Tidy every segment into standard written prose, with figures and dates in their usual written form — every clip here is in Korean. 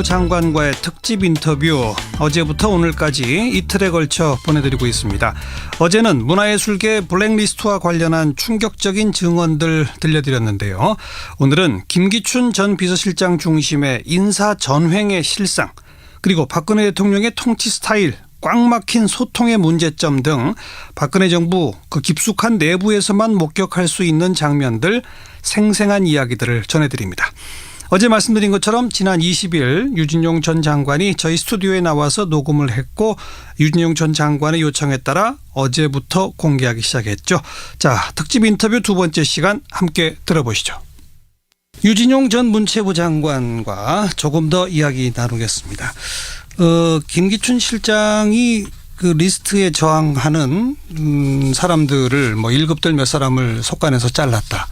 문체부 장관과의 특집 인터뷰 어제부터 오늘까지 이틀에 걸쳐 보내드리고 있습니다. 어제는 문화예술계 블랙리스트와 관련한 충격적인 증언들 들려드렸는데요. 오늘은 김기춘 전 비서실장 중심의 인사전횡의 실상, 그리고 박근혜 대통령의 통치 스타일, 꽉 막힌 소통의 문제점 등 박근혜 정부 그 깊숙한 내부에서만 목격할 수 있는 장면들, 생생한 이야기들을 전해드립니다. 어제 말씀드린 것처럼 지난 20일 유진용 전 장관이 저희 스튜디오에 나와서 녹음을 했고, 유진용 전 장관의 요청에 따라 어제부터 공개하기 시작했죠. 자, 특집 인터뷰 두 번째 시간 함께 들어보시죠. 유진용 전 문체부 장관과 조금 더 이야기 나누겠습니다. 김기춘 실장이 그 리스트에 저항하는 사람들을 뭐 1급들 몇 사람을 속간해서 잘랐다.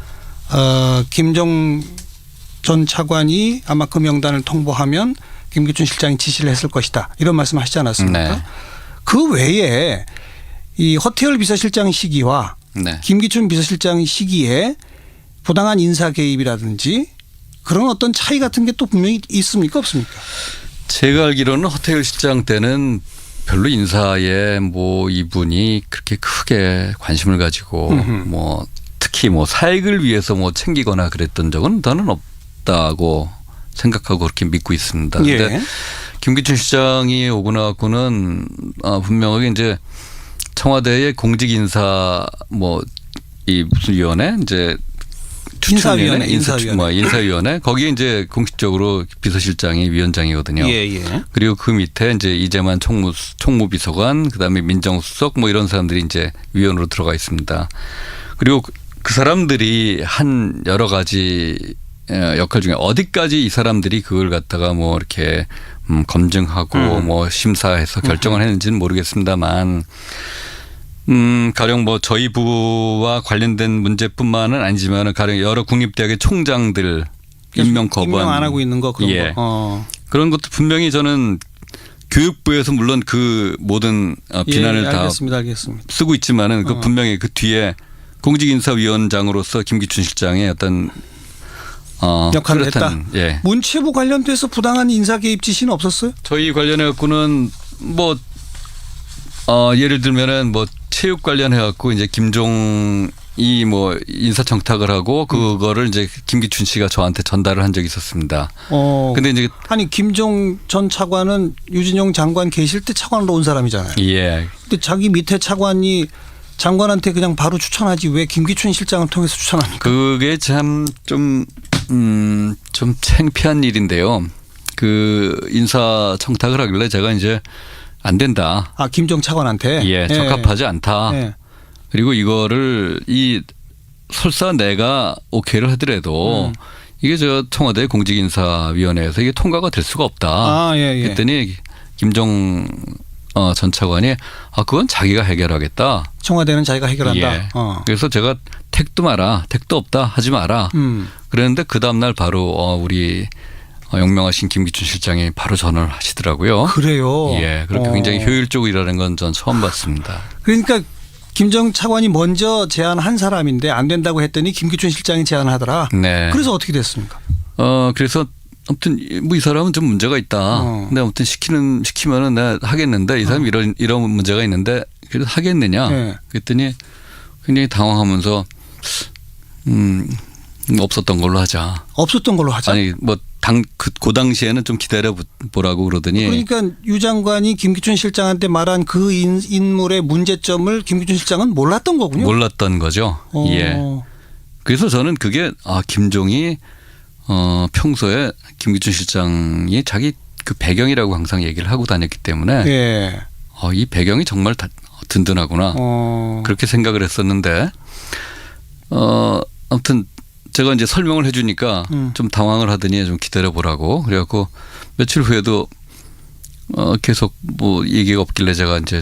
김종 전 차관이 아마 그 명단을 통보하면 김기춘 실장이 지시를 했을 것이다, 이런 말씀 하시지 않았습니까? 네. 그 외에 이 허태열 비서실장 시기와 네. 김기춘 비서실장 시기에 부당한 인사 개입이라든지 그런 어떤 차이 같은 게 또 분명히 있습니까, 없습니까? 제가 알기로는 허태열 실장 때는 별로 인사에 뭐 이분이 그렇게 크게 관심을 가지고 뭐 특히 뭐 사익을 위해서 뭐 챙기거나 그랬던 적은 저는 없다고 생각하고 그렇게 믿고 있습니다. 그런데 예. 김기춘 실장이 오고 나고는 분명하게 이제 청와대의 공직 인사 뭐 이 무슨 위원회 이제 인사위원회 거기에 이제 공식적으로 비서실장이 위원장이거든요. 예. 그리고 그 밑에 이제 이재만 총무비서관, 그다음에 민정수석 뭐 이런 사람들이 이제 위원으로 들어가 있습니다. 그리고 그 사람들이 한 여러 가지 역할 중에 어디까지 이 사람들이 그걸 갖다가 뭐 이렇게 검증하고 뭐 심사해서 결정을 했는지는 모르겠습니다만, 가령 뭐 저희 부와 관련된 문제뿐만은 아니지만 가령 여러 국립대학의 총장들 임명 거부한, 임명 안 하고 있는 거 그런 예. 거. 그런 것도 분명히 저는 교육부에서 물론 그 모든 비난을 예, 다 알겠습니다. 쓰고 있지만은 그 분명히 그 뒤에 공직인사위원장으로서 김기춘 실장의 어떤 역할을 했다. 예. 문체부 관련돼서 부당한 인사 개입 지시는 없었어요? 저희 관련해 갖고는 뭐 예를 들면은 뭐 체육 관련해 갖고 이제 김종이 뭐 인사 청탁을 하고 그거를 이제 김기춘 씨가 저한테 전달을 한 적이 있었습니다. 근데 이제 아니 김종 전 차관은 유진용 장관 계실 때 차관으로 온 사람이잖아요. 예. 근데 자기 밑에 차관이 장관한테 그냥 바로 추천하지 왜 김기춘 실장을 통해서 추천합니까? 그게 참 좀 창피한 일인데요. 그 인사 청탁을 하길래 제가 이제 안 된다. 김종 차관한테? 예, 적합하지 않다. 예. 그리고 이거를 설사 내가 오케이를 하더라도 이게 저 청와대 공직인사위원회에서 이게 통과가 될 수가 없다. 예. 그랬더니 김종 전 차관이 그건 자기가 해결하겠다. 청와대는 자기가 해결한다. 예. 그래서 제가 택도 없다, 하지 마라. 그랬는데 그 다음날 바로 우리 용명하신 김기춘 실장이 바로 전화를 하시더라고요. 그래요? 예, 그렇게 굉장히 효율적으로 일하는 건 전 처음 봤습니다. 그러니까 김정 차관이 먼저 제안한 사람인데 안 된다고 했더니 김기춘 실장이 제안하더라. 네. 그래서 어떻게 됐습니까? 그래서 아무튼 뭐 이 사람은 좀 문제가 있다. 근데 아무튼 시키면은 내가 하겠는데 이 사람이 이런 문제가 있는데 그래도 하겠느냐? 네. 그랬더니 굉장히 당황하면서 없었던 걸로 하자. 없었던 걸로 하자. 아니 뭐 그 당시에는 좀 기다려 보라고 그러더니. 그러니까 유 장관이 김기춘 실장한테 말한 그 인물의 문제점을 김기춘 실장은 몰랐던 거군요. 몰랐던 거죠. 예. 그래서 저는 그게 김종이 평소에 김기춘 실장이 자기 그 배경이라고 항상 얘기를 하고 다녔기 때문에 예. 이 배경이 정말 든든하구나 그렇게 생각을 했었는데 아무튼 제가 이제 설명을 해 주니까 좀 당황을 하더니 좀 기다려 보라고 그래갖고 며칠 후에도 계속 뭐 얘기가 없길래 제가 이제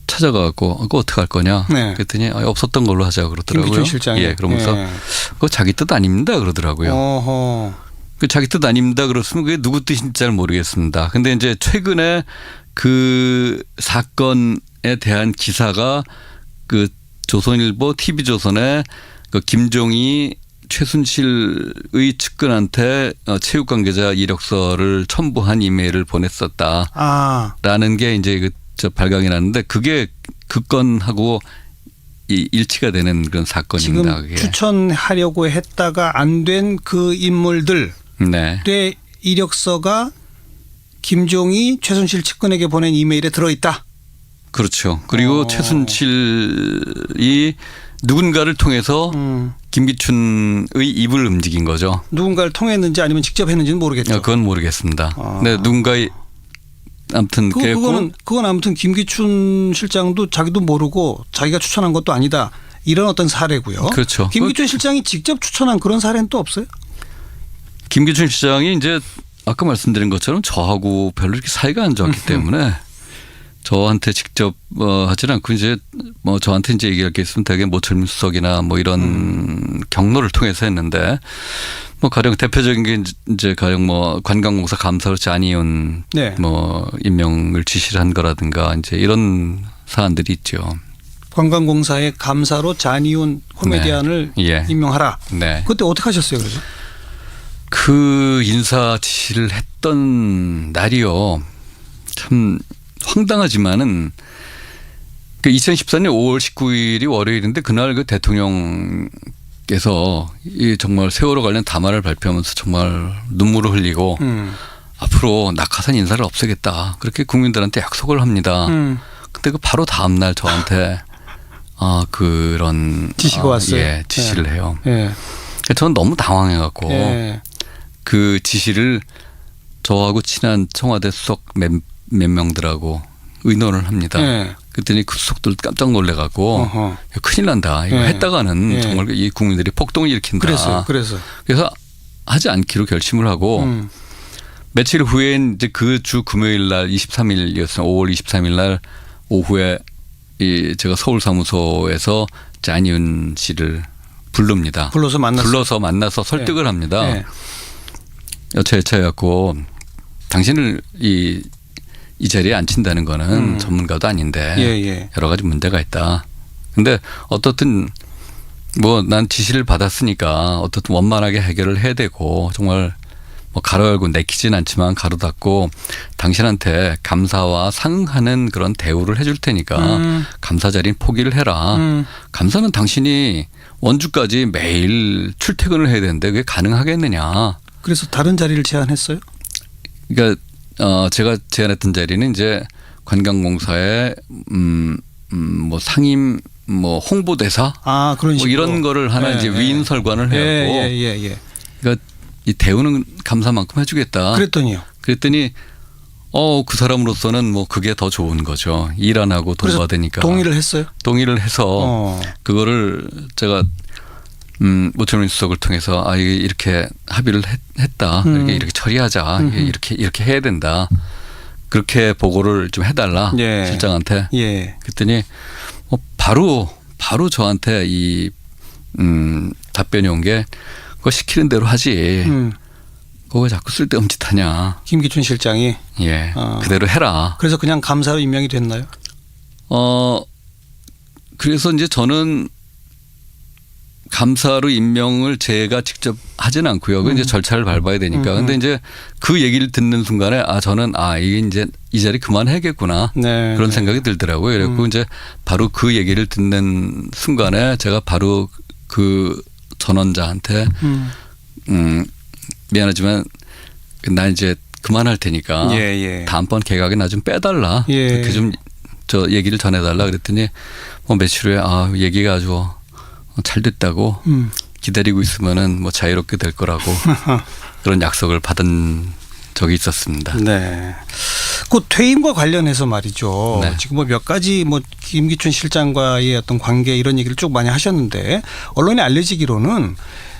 찾아가고 그거 어떻게 할 거냐 네. 그랬더니 없었던 걸로 하자 그러더라고요. 김기춘 실장이. 예, 그러면서 그거 자기 뜻 아닙니다 그러더라고요. 그 자기 뜻 아닙니다 그랬으면 그게 누구 뜻인지 잘 모르겠습니다. 근데 이제 최근에 그 사건에 대한 기사가 그 조선일보 TV조선에 그 김종이 최순실의 측근한테 체육 관계자 이력서를 첨부한 이메일을 보냈었다라는 게 이제 발각이 났는데 그게 그 건하고 일치가 되는 그런 사건입니다. 지금 그게. 추천하려고 했다가 안 된 그 인물들의 네. 이력서가 김종이 최순실 측근에게 보낸 이메일에 들어있다. 그렇죠. 그리고 최순실이 누군가를 통해서 김기춘의 입을 움직인 거죠. 누군가를 통했는지 아니면 직접 했는지는 모르겠죠. 그건 모르겠습니다. 네, 누군가의 아무튼 그건 아무튼 김기춘 실장도 자기도 모르고 자기가 추천한 것도 아니다. 이런 어떤 사례고요. 그렇죠. 김기춘 실장이 직접 추천한 그런 사례는 또 없어요? 김기춘 실장이 이제 아까 말씀드린 것처럼 저하고 별로 이렇게 사이가 안 좋았기 때문에 저한테 직접 하지는 않고 이제 뭐 저한테 이제 얘기할 게 있으면 되게 모철민 수석이나 뭐 이런 경로를 통해서 했는데 뭐 가령 대표적인 게 이제 가령 뭐 관광공사 감사로 잔이윤 뭐 임명을 지시를 한 거라든가 이제 이런 사안들이 있죠. 관광공사의 감사로 잔이윤 코미디언을 임명하라. 네. 그때 어떻게 하셨어요, 그래서? 그 인사 지시를 했던 날이요. 참 황당하지만은 그 2014년 5월 19일이 월요일인데 그날 그 대통령께서 이 정말 세월호 관련 담화를 발표하면서 정말 눈물을 흘리고 앞으로 낙하산 인사를 없애겠다. 그렇게 국민들한테 약속을 합니다. 근데 그 바로 다음 날 저한테 그런 지시가 왔어요. 예, 지시를 해요. 저는 너무 당황해 갖고 그 지시를 저하고 친한 청와대 수석 몇 명들하고 의논을 합니다. 그랬더니 그 수석들 깜짝 놀래갖고 큰일 난다. 이거 했다가는 정말 이 국민들이 폭동을 일으킨다. 그래서 하지 않기로 결심을 하고 며칠 후엔 이제 그 주 금요일 날 23일이었어요. 5월 23일 날 오후에 제가 서울 사무소에서 잔이윤 씨를 부릅니다. 불러서 만나서 설득을 합니다. 여차여차해갖고 당신을 이 자리에 앉힌다는 거는 전문가도 아닌데 여러 가지 문제가 있다. 근데 어떻든 뭐 난 지시를 받았으니까 어떻든 원만하게 해결을 해야 되고 정말 뭐 가로 열고 내키진 않지만 가로 닫고 당신한테 감사와 상응하는 그런 대우를 해줄 테니까 감사 자리는 포기를 해라. 감사는 당신이 원주까지 매일 출퇴근을 해야 되는데 그게 가능하겠느냐. 그래서 다른 자리를 제안했어요? 그러니까 제가 제안했던 자리는 이제 관광공사의 뭐 상임 뭐 홍보대사 그런 식으로 뭐 이런 거를 하나 이제 위임 설관을 해갖고 그러니까 이 대우는 감사만큼 해주겠다. 그랬더니 그 사람으로서는 뭐 그게 더 좋은 거죠. 일 안 하고 돈 받으니까. 동의를 했어요? 동의를 해서 그거를 제가 모철민 수석을 통해서 이렇게 합의를 했다. 이렇게 처리하자. 이렇게 해야 된다. 그렇게 보고를 좀 해달라. 실장한테. 그랬더니 바로 저한테 이 답변이 온 게 그거 시키는 대로 하지. 그거 왜 자꾸 쓸데없는 짓 하냐. 김기춘 실장이. 그대로 해라. 그래서 그냥 감사로 임명이 됐나요? 그래서 이제 저는 감사로 임명을 제가 직접 하진 않고요. 그 이제 절차를 밟아야 되니까. 근데 이제 그 얘기를 듣는 순간에 저는 이게 이제 이 자리 그만해야겠구나. 그런 생각이 들더라고요. 그래서 이제 바로 그 얘기를 듣는 순간에 제가 바로 그 전원자한테 미안하지만 나 이제 그만할 테니까 다음번 개각에 나 좀 빼달라. 그렇게 좀 저 얘기를 전해달라 그랬더니 뭐 며칠 후에 얘기가 아주 잘 됐다고 기다리고 있으면은 뭐 자유롭게 될 거라고 그런 약속을 받은 적이 있었습니다. 네. 그 퇴임과 관련해서 말이죠. 지금 뭐 몇 가지 뭐 김기춘 실장과의 어떤 관계 이런 얘기를 쭉 많이 하셨는데 언론에 알려지기로는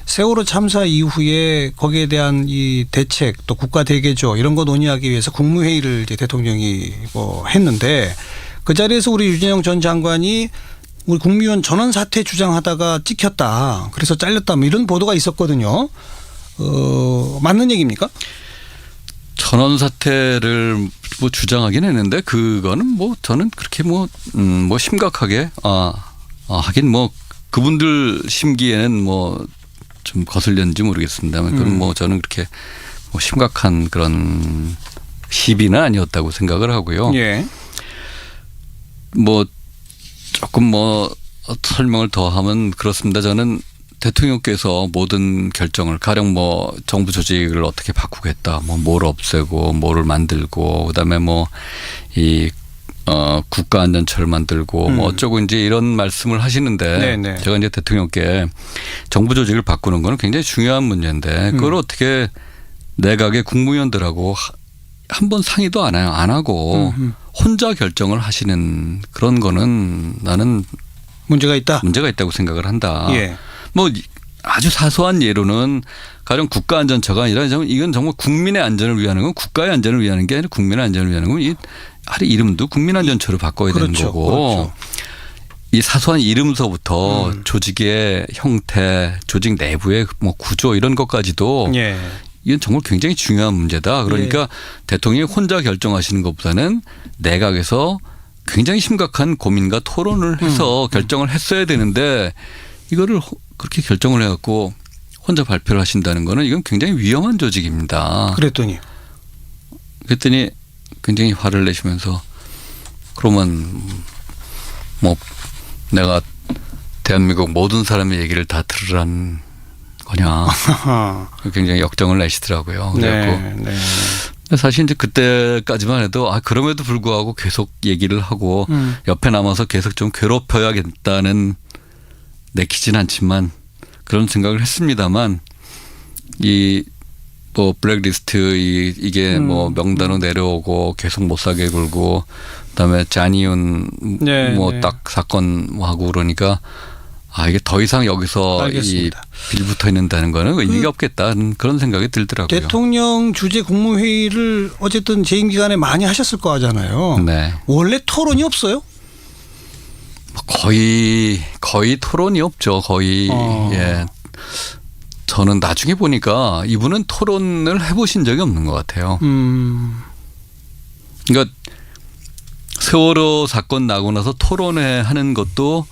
세월호 참사 이후에 거기에 대한 이 대책 또 국가 대개조 이런 거 논의하기 위해서 국무회의를 이제 대통령이 뭐 했는데 그 자리에서 우리 유진영 전 장관이 우리 국무위원 전원 사퇴 주장하다가 찍혔다. 그래서 잘렸다. 뭐 이런 보도가 있었거든요. 맞는 얘기입니까? 전원 사퇴를 뭐 주장하긴 했는데 그거는 뭐 저는 그렇게 뭐 심각하게 하긴 뭐 그분들 심기에는 뭐 좀 거슬렸는지 모르겠습니다만 그건 뭐 저는 그렇게 뭐 심각한 그런 시비는 아니었다고 생각을 하고요. 예. 뭐 조금 뭐 설명을 더 하면 그렇습니다. 저는 대통령께서 모든 결정을 가령 뭐 정부 조직을 어떻게 바꾸겠다, 뭐 뭘 없애고 뭐를 만들고 그다음에 뭐 이 국가안전처를 만들고 뭐 어쩌고 이제 이런 말씀을 하시는데 네네. 제가 이제 대통령께 정부 조직을 바꾸는 거는 굉장히 중요한 문제인데 그걸 어떻게 내각의 국무위원들하고 한 번 상의도 안 하고 혼자 결정을 하시는 그런 거는 나는 문제가 있다고 생각을 한다. 예. 뭐 아주 사소한 예로는 가령 국가안전처가 아니라 이건 정말 국민의 안전을 위하는 건 국가의 안전을 위하는 게 아니라 국민의 안전을 위하는 건 이 아래 이름도 국민안전처로 바꿔야 되는 거고 그렇죠. 이 사소한 이름서부터 조직의 형태, 조직 내부의 뭐 구조 이런 것까지도 예. 이건 정말 굉장히 중요한 문제다. 그러니까 대통령이 혼자 결정하시는 것보다는 내각에서 굉장히 심각한 고민과 토론을 해서 결정을 했어야 되는데 이거를 그렇게 결정을 해갖고 혼자 발표를 하신다는 거는 이건 굉장히 위험한 조직입니다. 그랬더니 굉장히 화를 내시면서 그러면 뭐 내가 대한민국 모든 사람의 얘기를 다 들으란 거냐. 굉장히 역정을 내시더라고요. 그래갖고 사실 이제 그때까지만 해도 그럼에도 불구하고 계속 얘기를 하고 옆에 남아서 계속 좀 괴롭혀야겠다는 내키진 않지만 그런 생각을 했습니다만 이 뭐 블랙리스트 이게 뭐 명단으로 내려오고 계속 못 사게 굴고 그다음에 잔이윤 뭐 딱 사건 뭐 하고 그러니까 이게 더 이상 여기서 알겠습니다. 이 빌붙어 있는다는 거는 의미가 없겠다는 그런 생각이 들더라고요. 대통령 주재 국무회의를 어쨌든 재임 기간에 많이 하셨을 거 하잖아요. 네. 원래 토론이 없어요? 거의 토론이 없죠. 거의 예. 저는 나중에 보니까 이분은 토론을 해보신 적이 없는 것 같아요. 그러니까 세월호 사건 나고 나서 토론회 하는 것도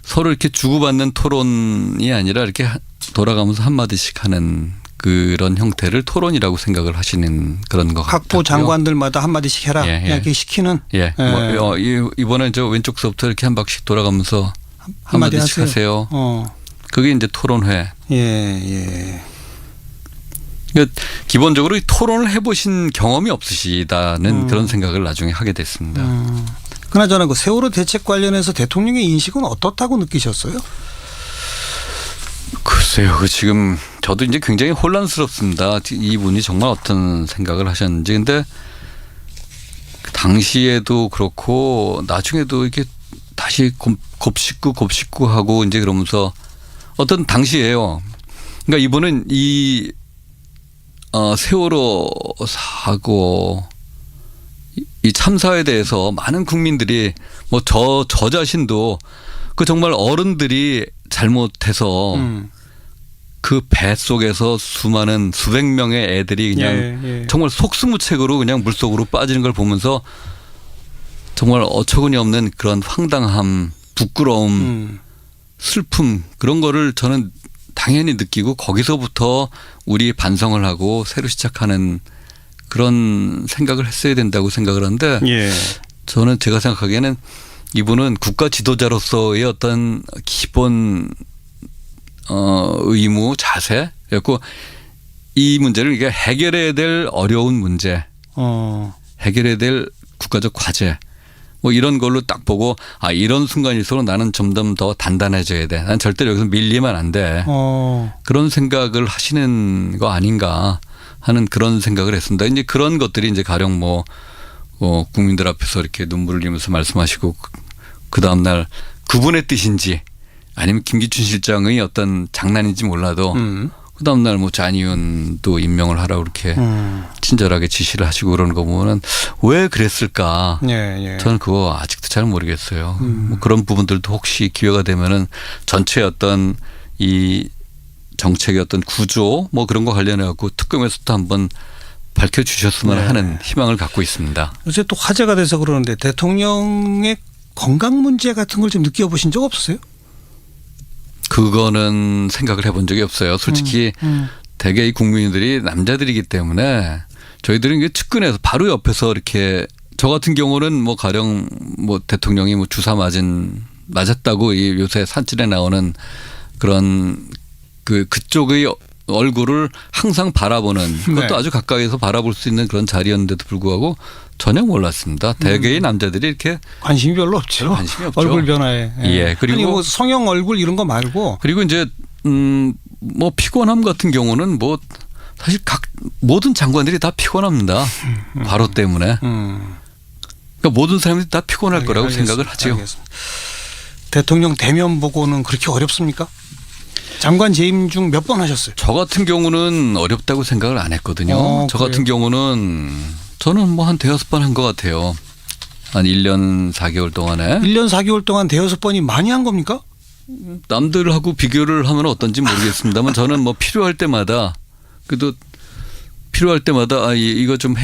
서로 이렇게 주고받는 토론이 아니라 이렇게 돌아가면서 한마디씩 하는 그런 형태를 토론이라고 생각을 하시는 그런 것 같아요. 각부 장관들마다 한마디씩 해라. 이렇게 시키는. 예. 뭐 이번에 저 왼쪽서부터 이렇게 한 바퀴씩 돌아가면서 한마디씩 하세요. 그게 이제 토론회. 예. 그러니까 기본적으로 토론을 해보신 경험이 없으시다는 그런 생각을 나중에 하게 됐습니다. 그나저나 그 세월호 대책 관련해서 대통령의 인식은 어떻다고 느끼셨어요? 글쎄요. 지금 저도 이제 굉장히 혼란스럽습니다. 이분이 정말 어떤 생각을 하셨는지. 근데 당시에도 그렇고 나중에도 이렇게 다시 곱씹고 하고 이제 그러면서 어떤 당시에요. 그러니까 이분은 이 세월호 사고 이 참사에 대해서 많은 국민들이 뭐 저 자신도 그 정말 어른들이 잘못해서 그 배 속에서 수백 명의 애들이 그냥 정말 속수무책으로 그냥 물속으로 빠지는 걸 보면서 정말 어처구니 없는 그런 황당함, 부끄러움, 슬픔 그런 거를 저는 당연히 느끼고 거기서부터 우리 반성을 하고 새로 시작하는 그런 생각을 했어야 된다고 생각을 하는데 저는 제가 생각하기에는 이분은 국가 지도자로서의 어떤 기본 의무 자세 그래갖고 이 문제를 이게 해결해야 될 어려운 문제 해결해야 될 국가적 과제 뭐 이런 걸로 딱 보고 이런 순간일수록 나는 점점 더 단단해져야 돼. 난 절대로 여기서 밀리면 안 돼. 그런 생각을 하시는 거 아닌가 하는 그런 생각을 했습니다. 이제 그런 것들이 이제 가령 국민들 앞에서 이렇게 눈물을 흘리면서 말씀하시고 그 다음날 그분의 뜻인지 아니면 김기춘 실장의 어떤 장난인지 몰라도 그 다음날 잔이윤도 임명을 하라고 그렇게 친절하게 지시를 하시고 그러는 거 보면은 왜 그랬을까? 저는 그거 아직도 잘 모르겠어요. 뭐 그런 부분들도 혹시 기회가 되면은 전체 어떤 이 정책의 어떤 구조 뭐 그런 거 관련해 갖고 특검에서도 한번 밝혀주셨으면 하는 희망을 갖고 있습니다. 요새 또 화제가 돼서 그러는데 대통령의 건강 문제 같은 걸 좀 느껴보신 적 없으세요? 그거는 생각을 해본 적이 없어요. 솔직히 대개 이 국민들이 남자들이기 때문에 저희들은 이게 측근에서 바로 옆에서 이렇게 저 같은 경우는 뭐 가령 뭐 대통령이 뭐 주사 맞았다고 이 요새 산진에 나오는 그런 그쪽의 얼굴을 항상 바라보는 그것도 네. 아주 가까이서 바라볼 수 있는 그런 자리였는데도 불구하고 전혀 몰랐습니다. 대개의 남자들이 이렇게 관심이 별로 없죠. 관심이 없죠. 얼굴 변화에. 예. 그리고 아니 뭐 성형 얼굴 이런 거 말고. 그리고 이제 뭐 피곤함 같은 경우는 뭐 사실 모든 장관들이 다 피곤합니다. 과로 때문에. 그러니까 모든 사람들이 다 피곤할 거라고 생각을 하죠. 알겠습니다. 대통령 대면 보고는 그렇게 어렵습니까? 장관 재임 중 몇 번 하셨어요? 저 같은 경우는 어렵다고 생각을 안 했거든요. 저 같은 경우는 저는 뭐 한 대여섯 번 한 것 같아요. 한 1년 4개월 동안에. 1년 4개월 동안 대여섯 번이 많이 한 겁니까? 남들하고 비교를 하면 어떤지 모르겠습니다만 저는 뭐 필요할 때마다 그래도 필요할 때마다 이거 좀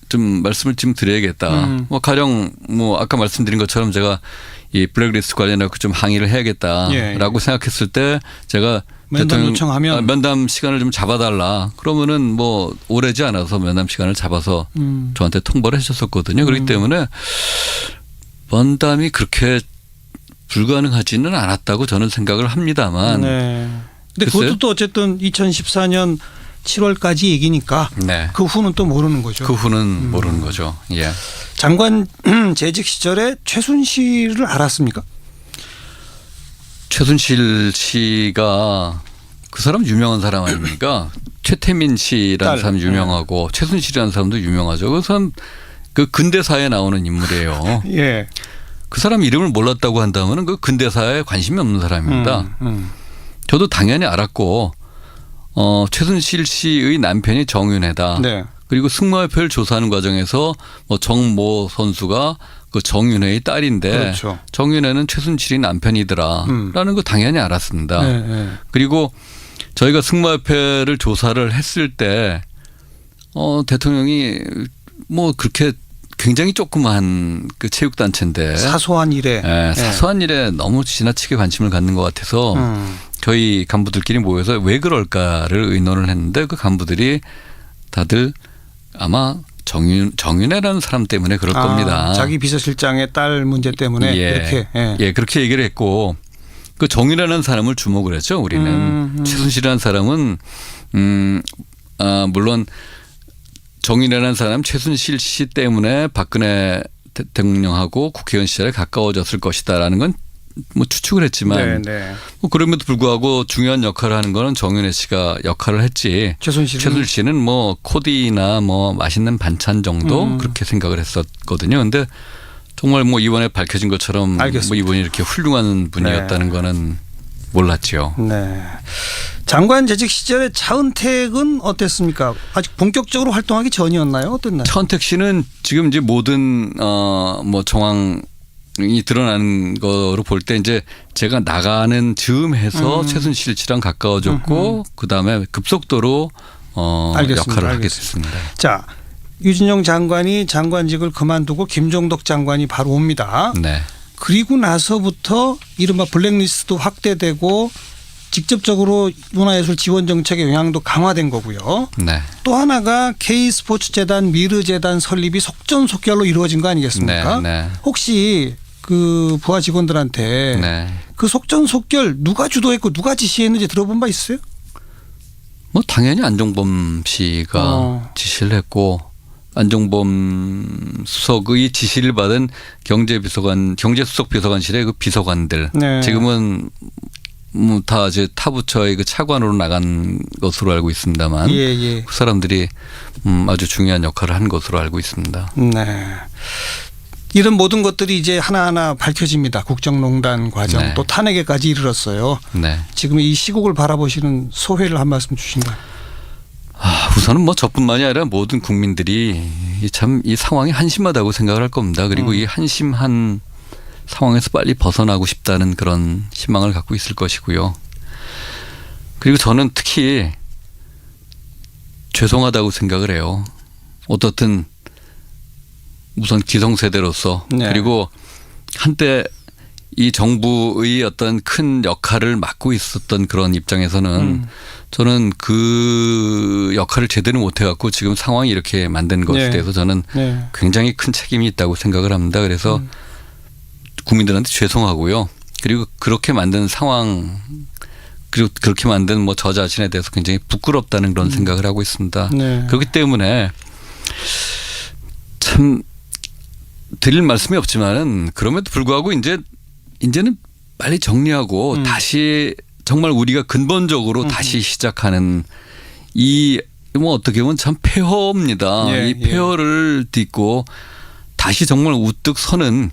좀 말씀을 좀 드려야겠다. 뭐 가령 뭐 아까 말씀드린 것처럼 제가 이 블랙리스트 관련해서 좀 항의를 해야겠다라고 생각했을 때 제가 면담 요청하면 면담 시간을 좀 잡아달라. 그러면은 뭐 오래지 않아서 면담 시간을 잡아서 저한테 통보를 해줬었거든요. 그렇기 때문에 면담이 그렇게 불가능하지는 않았다고 저는 생각을 합니다만. 네. 근데 그것도 또 어쨌든 2014년 7월까지 얘기니까 네. 그 후는 또 모르는 거죠. 그 후는 모르는 거죠. 예. 장관 재직 시절에 최순실을 알았습니까? 최순실 씨가 그 사람 유명한 사람 아닙니까? 최태민 씨라는 사람 유명하고 최순실이라는 사람도 유명하죠. 그 사람 그 근대사에 나오는 인물이에요. 예. 그 사람 이름을 몰랐다고 한다면 그 근대사에 관심이 없는 사람입니다. 저도 당연히 알았고 최순실 씨의 남편이 정윤회다. 네. 그리고 승마협회를 조사하는 과정에서 뭐 정모 선수가 그 정윤회의 딸인데 그렇죠. 정윤회는 최순실이 남편이더라라는 거 당연히 알았습니다. 네, 네. 그리고 저희가 승마협회를 조사를 했을 때 대통령이 뭐 그렇게 굉장히 조그만 그 체육단체인데 사소한 일에 사소한 일에 너무 지나치게 관심을 갖는 것 같아서 저희 간부들끼리 모여서 왜 그럴까를 의논을 했는데 그 간부들이 다들 아마 정윤회라는 사람 때문에 그럴 겁니다. 자기 비서실장의 딸 문제 때문에 이렇게. 예, 그렇게 얘기를 했고 그 정윤회라는 사람을 주목을 했죠. 우리는 최순실이라는 사람은 물론 정윤회라는 사람 최순실 씨 때문에 박근혜 대통령하고 국회의원 시절에 가까워졌을 것이다라는 건 뭐 추측을 했지만 뭐 그럼에도 불구하고 중요한 역할을 하는 거는 정윤회 씨가 역할을 했지. 최순실 씨는 뭐 코디나 뭐 맛있는 반찬 정도 그렇게 생각을 했었거든요. 그런데 정말 뭐 이번에 밝혀진 것처럼 뭐 이분이 이렇게 훌륭한 분이었다는 거는 몰랐죠. 네. 장관 재직 시절에 차은택은 어땠습니까? 아직 본격적으로 활동하기 전이었나요? 어땠나요? 차은택 씨는 지금 이제 모든 뭐 정황 이 드러나는 거로 볼 때 이제 제가 나가는 즈음해서 최순실 씨랑 가까워졌고 그다음에 급속도로 역할을 하게 됐습니다. 자, 유진영 장관이 장관직을 그만두고 김종덕 장관이 바로 옵니다. 네. 그리고 나서부터 이른바 블랙리스트도 확대되고 직접적으로 문화예술 지원 정책의 영향도 강화된 거고요. 네. 또 K스포츠재단, 미르재단 설립이 속전속결로 이루어진 거 아니겠습니까? 네. 혹시 그 부하 직원들한테 그 속전속결 누가 주도했고 누가 지시했는지 들어본 바 있어요? 뭐 당연히 안종범 씨가 지시를 했고 안종범 수석의 지시를 받은 경제수석 비서관실의 그 비서관들 지금은 뭐 다 이제 타부처의 그 차관으로 나간 것으로 알고 있습니다만 그 사람들이 아주 중요한 역할을 한 것으로 알고 있습니다. 네. 이런 모든 것들이 이제 하나하나 밝혀집니다. 국정농단 과정 또 탄핵에까지 이르렀어요. 네. 지금 이 시국을 바라보시는 소회를 한 말씀 주신가요? 우선은 뭐 저뿐만이 아니라 모든 국민들이 참 이 상황이 한심하다고 생각을 할 겁니다. 그리고 이 한심한 상황에서 빨리 벗어나고 싶다는 그런 희망을 갖고 있을 것이고요. 그리고 저는 특히 죄송하다고 생각을 해요. 어떻든 우선 기성세대로서 그리고 한때 이 정부의 어떤 큰 역할을 맡고 있었던 그런 입장에서는 저는 그 역할을 제대로 못 해갖고 지금 상황이 이렇게 만든 것에 대해서 저는 굉장히 큰 책임이 있다고 생각을 합니다. 그래서 국민들한테 죄송하고요. 그리고 그렇게 만든 상황 그리고 그렇게 만든 뭐 저 자신에 대해서 굉장히 부끄럽다는 그런 생각을 하고 있습니다. 그렇기 때문에 참 드릴 말씀이 없지만은 그럼에도 불구하고 이제는 빨리 정리하고 다시 정말 우리가 근본적으로 다시 시작하는 이 뭐 어떻게 보면 참 폐허입니다. 이 폐허를 딛고 다시 정말 우뚝 서는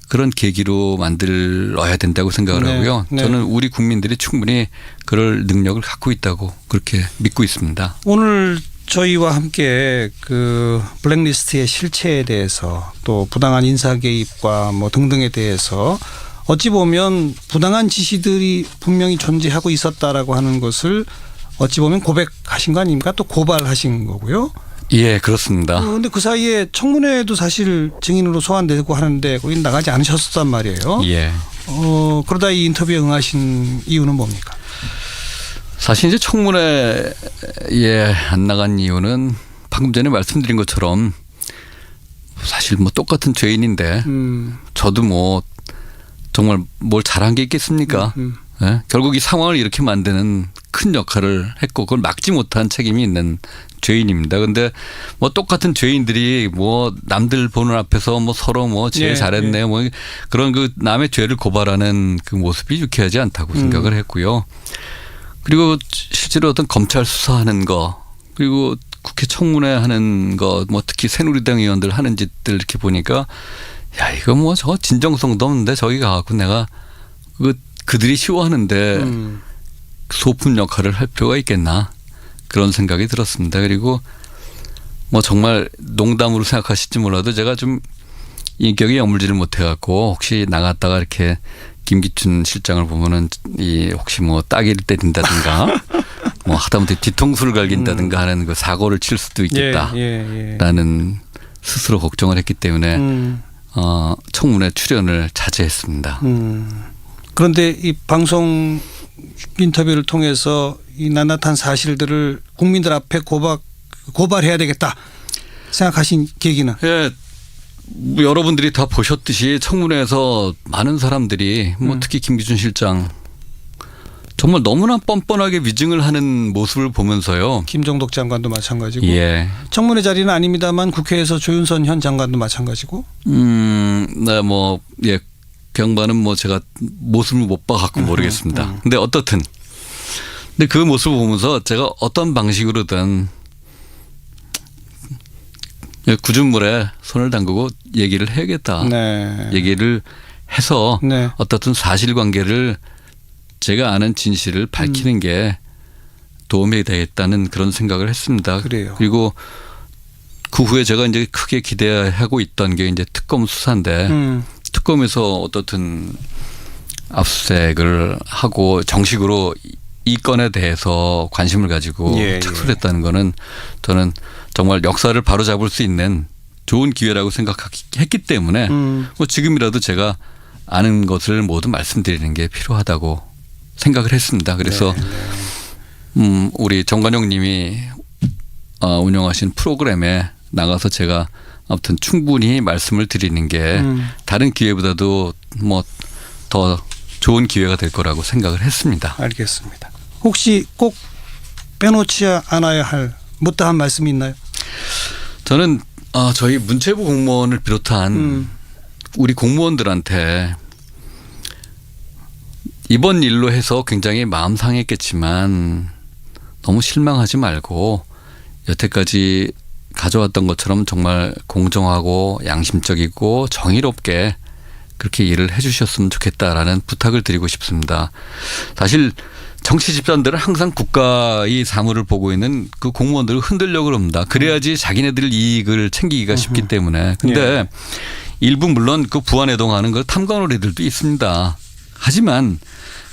그런 계기로 만들어야 된다고 생각을 하고요. 저는 우리 국민들이 충분히 그럴 능력을 갖고 있다고 그렇게 믿고 있습니다. 오늘 저희와 함께 그 블랙리스트의 실체에 대해서 또 부당한 인사 개입과 뭐 등등에 대해서 어찌 보면 부당한 지시들이 분명히 존재하고 있었다라고 하는 것을 어찌 보면 고백하신 거 아닙니까? 또 고발하신 거고요. 예, 그렇습니다. 그런데 그 사이에 청문회도 사실 증인으로 소환되고 하는데 거기 나가지 않으셨단 말이에요. 예. 그러다 이 인터뷰에 응하신 이유는 뭡니까? 사실 이제 청문회에 안 나간 이유는 방금 전에 말씀드린 것처럼 사실 뭐 똑같은 죄인인데 저도 뭐 정말 뭘 잘한 게 있겠습니까? 네? 결국 이 상황을 이렇게 만드는 큰 역할을 했고 그걸 막지 못한 책임이 있는 죄인입니다. 근데 뭐 똑같은 죄인들이 뭐 남들 보는 앞에서 뭐 서로 뭐 제일 잘했네 뭐 그런 그 남의 죄를 고발하는 그 모습이 유쾌하지 않다고 생각을 했고요. 그리고 실제로 어떤 검찰 수사하는 거 그리고 국회 청문회 하는 거 뭐 특히 새누리당 의원들 하는 짓들 이렇게 보니까 야 이거 뭐 저 진정성도 없는데 저기 가갖고 내가 그들이 쉬워하는데 소품 역할을 할 필요가 있겠나 그런 생각이 들었습니다. 그리고 뭐 정말 농담으로 생각하실지 몰라도 제가 좀 인격이 여물지를 못해갖고 혹시 나갔다가 이렇게 김기춘 실장을 보면은 이 혹시 뭐 따기를 때린다든가 뭐 하다못해 뒤통수를 갈긴다든가 하는 그 사고를 칠 수도 있겠다라는 스스로 걱정을 했기 때문에 청문회 출연을 자제했습니다. 그런데 이 방송 인터뷰를 통해서 이 낱낱한 사실들을 국민들 앞에 고발해야 되겠다 생각하신 계기는? 예. 뭐 여러분들이 다 보셨듯이 청문회에서 많은 사람들이 뭐 특히 김기춘 실장 정말 너무나 뻔뻔하게 위증을 하는 모습을 보면서요. 김정덕 장관도 마찬가지고. 예. 청문회 자리는 아닙니다만 국회에서 조윤선 현 장관도 마찬가지고. 네, 뭐 예. 그 양반은 뭐 제가 모습을 못 봐갖고 모르겠습니다. 근데 어떻든. 근데 그 모습을 보면서 제가 어떤 방식으로든 구준물에 손을 담그고 얘기를 해야겠다. 얘기를 해서 어떻든 사실관계를 제가 아는 진실을 밝히는 게 도움이 되겠다는 그런 생각을 했습니다. 그래요. 그리고 그 후에 제가 이제 크게 기대하고 있던 게 이제 특검 수사인데 특검에서 어떻든 압수수색을 하고 정식으로 이 건에 대해서 관심을 가지고 착수를 했다는 거는 저는 정말 역사를 바로잡을 수 있는 좋은 기회라고 생각했기 때문에 뭐 지금이라도 제가 아는 것을 모두 말씀드리는 게 필요하다고 생각을 했습니다. 그래서 우리 정관용 님이 운영하신 프로그램에 나가서 제가 아무튼 충분히 말씀을 드리는 게 다른 기회보다도 뭐 더 좋은 기회가 될 거라고 생각을 했습니다. 알겠습니다. 혹시 꼭 빼놓지 않아야 할 못다한 말씀이 있나요? 저는 저희 문체부 공무원을 비롯한 우리 공무원들한테 이번 일로 해서 굉장히 마음 상했겠지만 너무 실망하지 말고 여태까지 가져왔던 것처럼 정말 공정하고 양심적이고 정의롭게 그렇게 일을 해 주셨으면 좋겠다라는 부탁을 드리고 싶습니다. 사실 정치 집단들은 항상 국가의 사무를 보고 있는 그 공무원들을 흔들려고 합니다. 그래야지 자기네들 이익을 챙기기가 쉽기 때문에. 근데 일부 물론 그 부안해동하는 그 탐관오리들도 있습니다. 하지만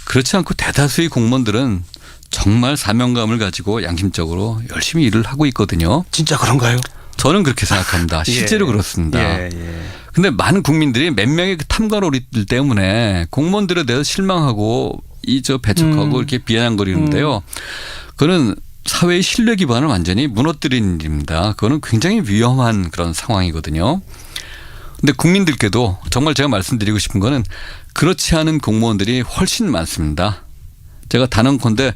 그렇지 않고 대다수의 공무원들은 정말 사명감을 가지고 양심적으로 열심히 일을 하고 있거든요. 진짜 그런가요? 저는 그렇게 생각합니다. 실제로 그렇습니다. 근데 많은 국민들이 몇 명의 그 탐관오리들 때문에 공무원들에 대해서 실망하고 배척하고 이렇게 비아냥거리는데요. 그거는 사회의 신뢰 기반을 완전히 무너뜨리는 일입니다. 그거는 굉장히 위험한 그런 상황이거든요. 근데 국민들께도 정말 제가 말씀드리고 싶은 거는 그렇지 않은 공무원들이 훨씬 많습니다. 제가 단언컨대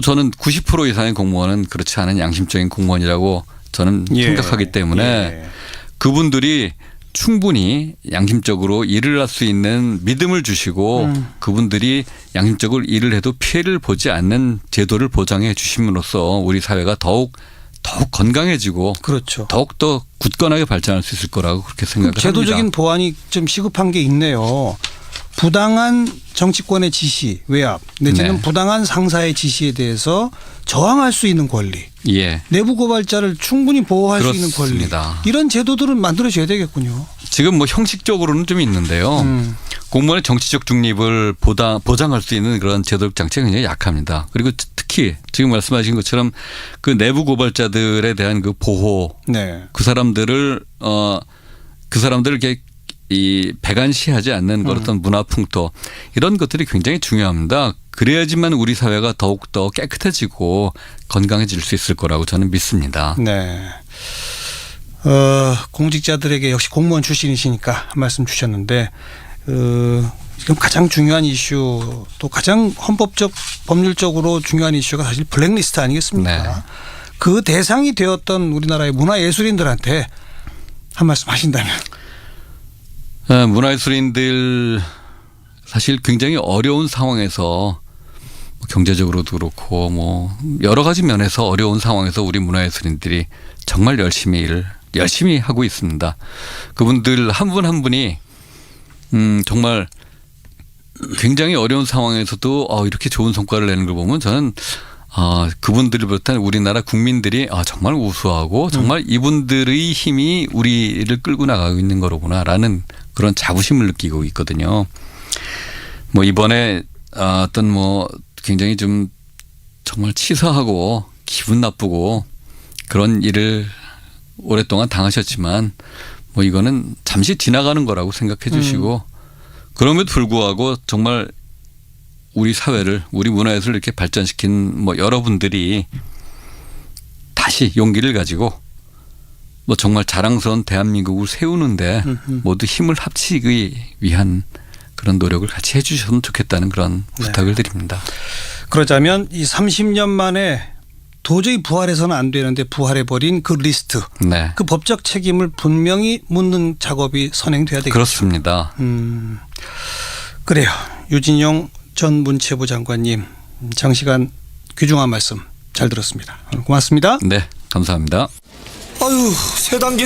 저는 90% 이상의 공무원은 그렇지 않은 양심적인 공무원이라고 저는 생각하기 때문에 그분들이 충분히 양심적으로 일을 할 수 있는 믿음을 주시고 그분들이 양심적으로 일을 해도 피해를 보지 않는 제도를 보장해 주심으로써 우리 사회가 더욱 건강해지고 그렇죠. 더욱더 굳건하게 발전할 수 있을 거라고 그렇게 생각합니다. 제도적인 보완이 좀 시급한 게 있네요. 부당한 정치권의 지시, 외압 내지는 부당한 상사의 지시에 대해서 저항할 수 있는 권리. 내부 고발자를 충분히 보호할 수 있는 권리. 이런 제도들은 만들어져야 되겠군요. 지금 형식적으로는 좀 있는데요. 공무원의 정치적 중립을 보장할 수 있는 그런 제도적 장치가 굉장히 약합니다. 그리고 특히 지금 말씀하신 것처럼 그 내부 고발자들에 대한 그 보호, 그 사람들을 이렇게 배관시하지 않는 어떤 문화 풍토 이런 것들이 굉장히 중요합니다. 그래야지만 우리 사회가 더욱더 깨끗해지고 건강해질 수 있을 거라고 저는 믿습니다. 네. 공직자들에게 역시 공무원 출신이시니까 한 말씀 주셨는데 지금 가장 중요한 이슈 또 가장 헌법적 법률적으로 중요한 이슈가 사실 블랙리스트 아니겠습니까? 그 대상이 되었던 우리나라의 문화예술인들한테 한 말씀 하신다면. 문화예술인들 사실 굉장히 어려운 상황에서 경제적으로도 그렇고 여러 가지 면에서 어려운 상황에서 우리 문화예술인들이 정말 열심히 하고 있습니다. 그분들 한 분 한 분이 정말 굉장히 어려운 상황에서도 이렇게 좋은 성과를 내는 걸 보면 저는 그분들을 비롯한 우리나라 국민들이 정말 우수하고 정말 이분들의 힘이 우리를 끌고 나가고 있는 거로구나라는 그런 자부심을 느끼고 있거든요. 이번에 어떤 굉장히 좀 정말 치사하고 기분 나쁘고 그런 일을 오랫동안 당하셨지만 이거는 잠시 지나가는 거라고 생각해 주시고 그럼에도 불구하고 정말 우리 사회를 우리 문화예술을 이렇게 발전시킨 여러분들이 다시 용기를 가지고 정말 자랑스러운 대한민국을 세우는데 모두 힘을 합치기 위한 그런 노력을 같이 해 주셨으면 좋겠다는 그런 부탁을 드립니다. 그러자면 이 30년 만에 도저히 부활해서는 안 되는데 부활해버린 그 리스트. 그 법적 책임을 분명히 묻는 작업이 선행돼야 되겠죠. 그렇습니다. 그래요. 유진용 전 문체부 장관님 장시간 귀중한 말씀 잘 들었습니다. 고맙습니다. 네, 감사합니다. 아유, 세 단계